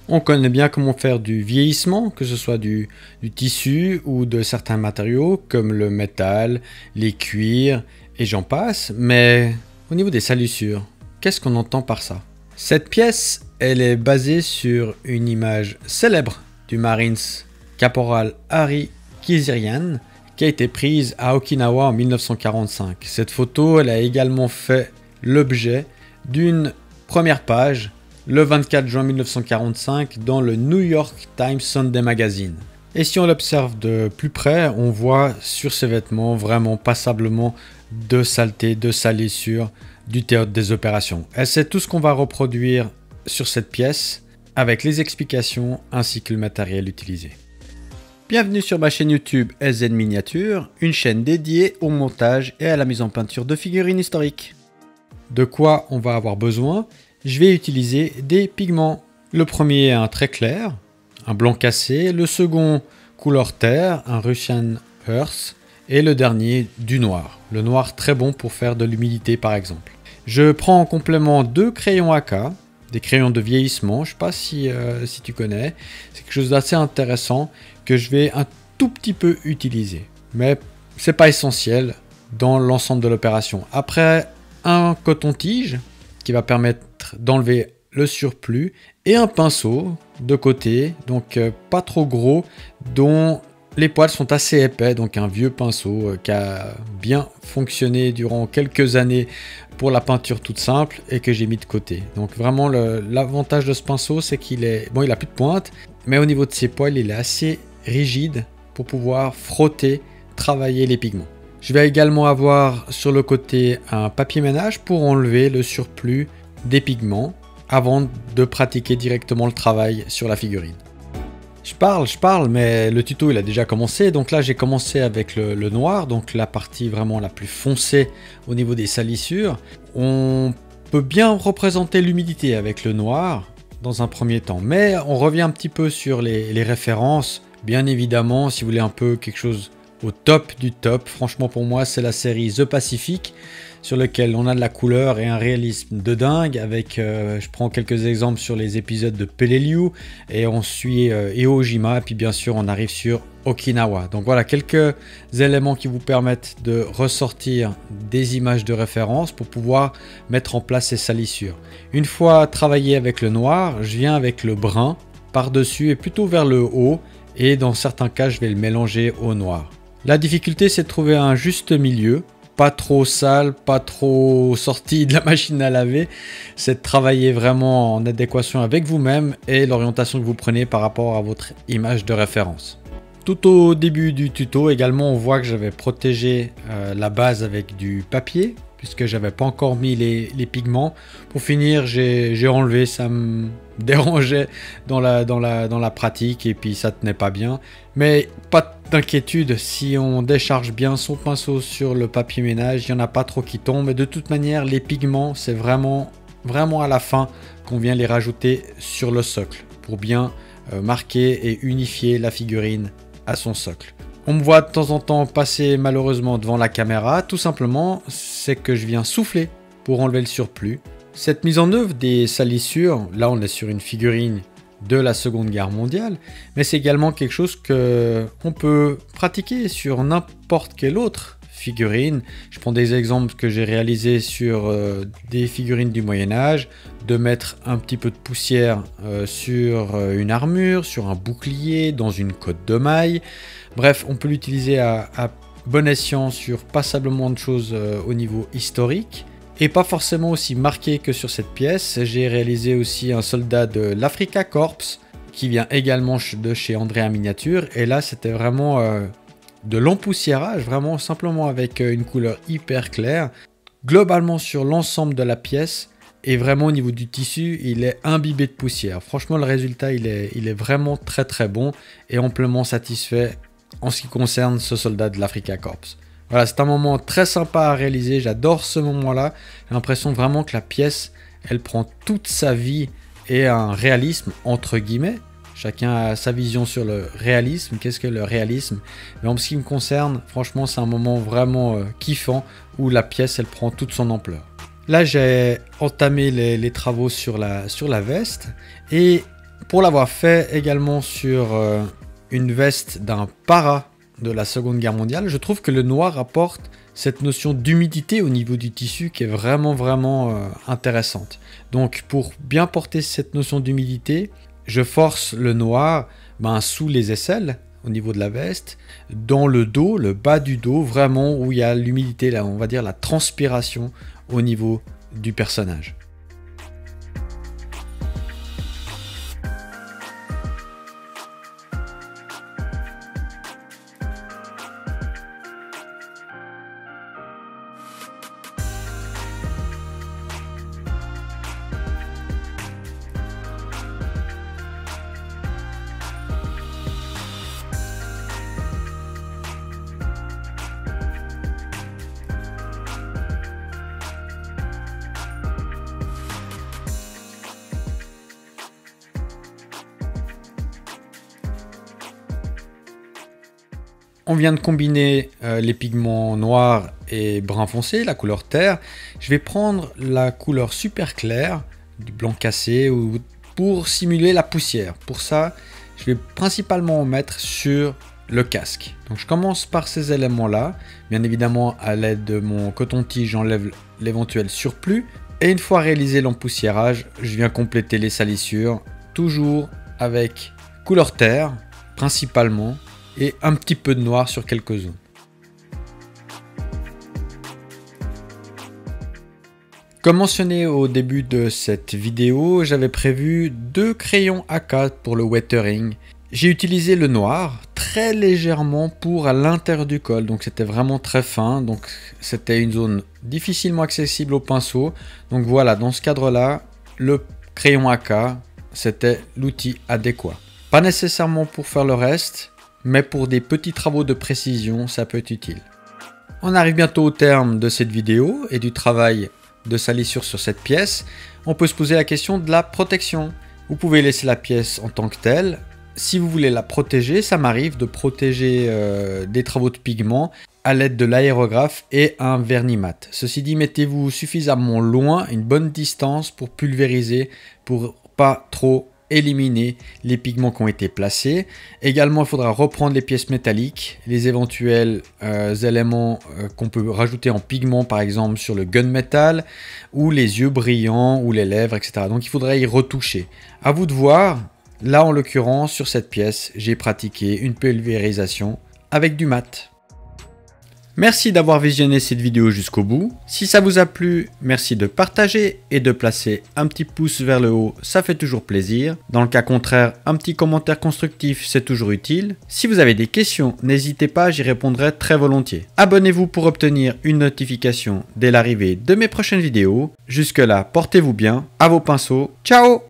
On connaît bien comment faire du vieillissement, que ce soit du tissu ou de certains matériaux comme le métal, les cuirs et j'en passe, mais au niveau des salissures, qu'est-ce qu'on entend par ça? Cette pièce, elle est basée sur une image célèbre du Marines caporal Harry Kizirian qui a été prise à Okinawa en 1945. Cette photo, elle a également fait l'objet d'une première page le 24 juin 1945 dans le New York Times Sunday Magazine. Et si on l'observe de plus près, on voit sur ces vêtements vraiment passablement de saleté, de salissure du théâtre des opérations. Et c'est tout ce qu'on va reproduire sur cette pièce avec les explications ainsi que le matériel utilisé. Bienvenue sur ma chaîne YouTube SZ Miniature, une chaîne dédiée au montage et à la mise en peinture de figurines historiques. De quoi on va avoir besoin? Je vais utiliser des pigments. Le premier est un très clair, un blanc cassé, le second couleur terre, un Russian Earth, et le dernier du noir. Le noir très bon pour faire de l'humidité par exemple. Je prends en complément deux crayons AK, des crayons de vieillissement, je ne sais pas si tu connais, c'est quelque chose d'assez intéressant que je vais un tout petit peu utiliser. Mais c'est pas essentiel dans l'ensemble de l'opération. Après, un coton-tige qui va permettre d'enlever le surplus et un pinceau de côté, donc pas trop gros, dont les poils sont assez épais, donc un vieux pinceau qui a bien fonctionné durant quelques années pour la peinture toute simple et que j'ai mis de côté. Donc vraiment l'avantage de ce pinceau, c'est qu'il est bon, il a plus de pointe, mais au niveau de ses poils, il est assez rigide pour pouvoir frotter, travailler les pigments. Je vais également avoir sur le côté un papier ménage pour enlever le surplus des pigments avant de pratiquer directement le travail sur la figurine. Je parle, mais le tuto il a déjà commencé. Donc là j'ai commencé avec le noir, donc la partie vraiment la plus foncée au niveau des salissures. On peut bien représenter l'humidité avec le noir dans un premier temps, mais on revient un petit peu sur les références. Bien évidemment, si vous voulez un peu quelque chose au top du top, franchement pour moi c'est la série The Pacific sur lequel on a de la couleur et un réalisme de dingue avec, je prends quelques exemples sur les épisodes de Peleliu et on suit Iwo Jima et puis bien sûr on arrive sur Okinawa. Donc voilà quelques éléments qui vous permettent de ressortir des images de référence pour pouvoir mettre en place ces salissures. Une fois travaillé avec le noir, je viens avec le brun par-dessus et plutôt vers le haut et dans certains cas je vais le mélanger au noir. La difficulté c'est de trouver un juste milieu, pas trop sale, pas trop sorti de la machine à laver, c'est de travailler vraiment en adéquation avec vous-même et l'orientation que vous prenez par rapport à votre image de référence. Tout au début du tuto également on voit que j'avais protégé la base avec du papier puisque j'avais pas encore mis les pigments. Pour finir j'ai enlevé, ça me dérangeait dans la pratique et puis ça tenait pas bien. Mais pas d'inquiétude, si on décharge bien son pinceau sur le papier ménage, il n'y en a pas trop qui tombent. Et de toute manière les pigments c'est vraiment à la fin qu'on vient les rajouter sur le socle pour bien marquer et unifier la figurine à son socle. On me voit de temps en temps passer malheureusement devant la caméra, tout simplement c'est que je viens souffler pour enlever le surplus. Cette mise en œuvre des salissures, là on est sur une figurine de la Seconde Guerre mondiale, mais c'est également quelque chose qu'on peut pratiquer sur n'importe quelle autre figurine. Je prends des exemples que j'ai réalisés sur des figurines du Moyen-Âge, de mettre un petit peu de poussière sur une armure, sur un bouclier, dans une cotte de maille. Bref, on peut l'utiliser à bon escient sur passablement de choses au niveau historique. Et pas forcément aussi marqué que sur cette pièce. J'ai réalisé aussi un soldat de l'Africa Corps qui vient également de chez Andrea Miniature. Et là, c'était vraiment de l'empoussiérage, vraiment simplement avec une couleur hyper claire. Globalement sur l'ensemble de la pièce et vraiment au niveau du tissu, il est imbibé de poussière. Franchement, le résultat, il est vraiment très très bon et amplement satisfait en ce qui concerne ce soldat de l'Africa Corps. Voilà, c'est un moment très sympa à réaliser, j'adore ce moment-là. J'ai l'impression vraiment que la pièce, elle prend toute sa vie et un réalisme, entre guillemets. Chacun a sa vision sur le réalisme, qu'est-ce que le réalisme. Mais en ce qui me concerne, franchement, c'est un moment vraiment kiffant où la pièce, elle prend toute son ampleur. Là, j'ai entamé les travaux sur la veste et Pour l'avoir fait également sur une veste d'un para de la Seconde Guerre mondiale, je trouve que le noir apporte cette notion d'humidité au niveau du tissu qui est vraiment intéressante. Donc pour bien porter cette notion d'humidité, je force le noir sous les aisselles au niveau de la veste, dans le dos, le bas du dos, vraiment où il y a l'humidité, là, on va dire la transpiration au niveau du personnage. On vient de combiner les pigments noirs et brun foncé, la couleur terre. Je vais prendre la couleur super claire, du blanc cassé, pour simuler la poussière. Pour ça, je vais principalement en mettre sur le casque. Donc je commence par ces éléments-là. Bien évidemment, à l'aide de mon coton-tige, j'enlève l'éventuel surplus. Et une fois réalisé l'empoussiérage, je viens compléter les salissures, toujours avec couleur terre, principalement, et un petit peu de noir sur quelques zones. Comme mentionné au début de cette vidéo, j'avais prévu 2 crayons A4 pour le weathering. J'ai utilisé le noir très légèrement pour à l'intérieur du col, donc c'était vraiment très fin, donc c'était une zone difficilement accessible au pinceau. Donc voilà, dans ce cadre-là, le crayon AK, c'était l'outil adéquat. Pas nécessairement pour faire le reste, mais pour des petits travaux de précision, ça peut être utile. On arrive bientôt au terme de cette vidéo et du travail de salissure sur cette pièce. On peut se poser la question de la protection. Vous pouvez laisser la pièce en tant que telle. Si vous voulez la protéger, ça m'arrive de protéger des travaux de pigment à l'aide de l'aérographe et un vernis mat. Ceci dit, mettez-vous suffisamment loin, une bonne distance pour pulvériser, pour pas trop éliminer les pigments qui ont été placés. Également, il faudra reprendre les pièces métalliques, les éventuels éléments qu'on peut rajouter en pigment, par exemple sur le gunmetal, ou les yeux brillants, ou les lèvres, etc. Donc il faudra y retoucher. À vous de voir. Là, en l'occurrence, sur cette pièce, j'ai pratiqué une pulvérisation avec du mat. Merci d'avoir visionné cette vidéo jusqu'au bout. Si ça vous a plu, merci de partager et de placer un petit pouce vers le haut, ça fait toujours plaisir. Dans le cas contraire, un petit commentaire constructif, c'est toujours utile. Si vous avez des questions, n'hésitez pas, j'y répondrai très volontiers. Abonnez-vous pour obtenir une notification dès l'arrivée de mes prochaines vidéos. Jusque là, portez-vous bien, à vos pinceaux, ciao!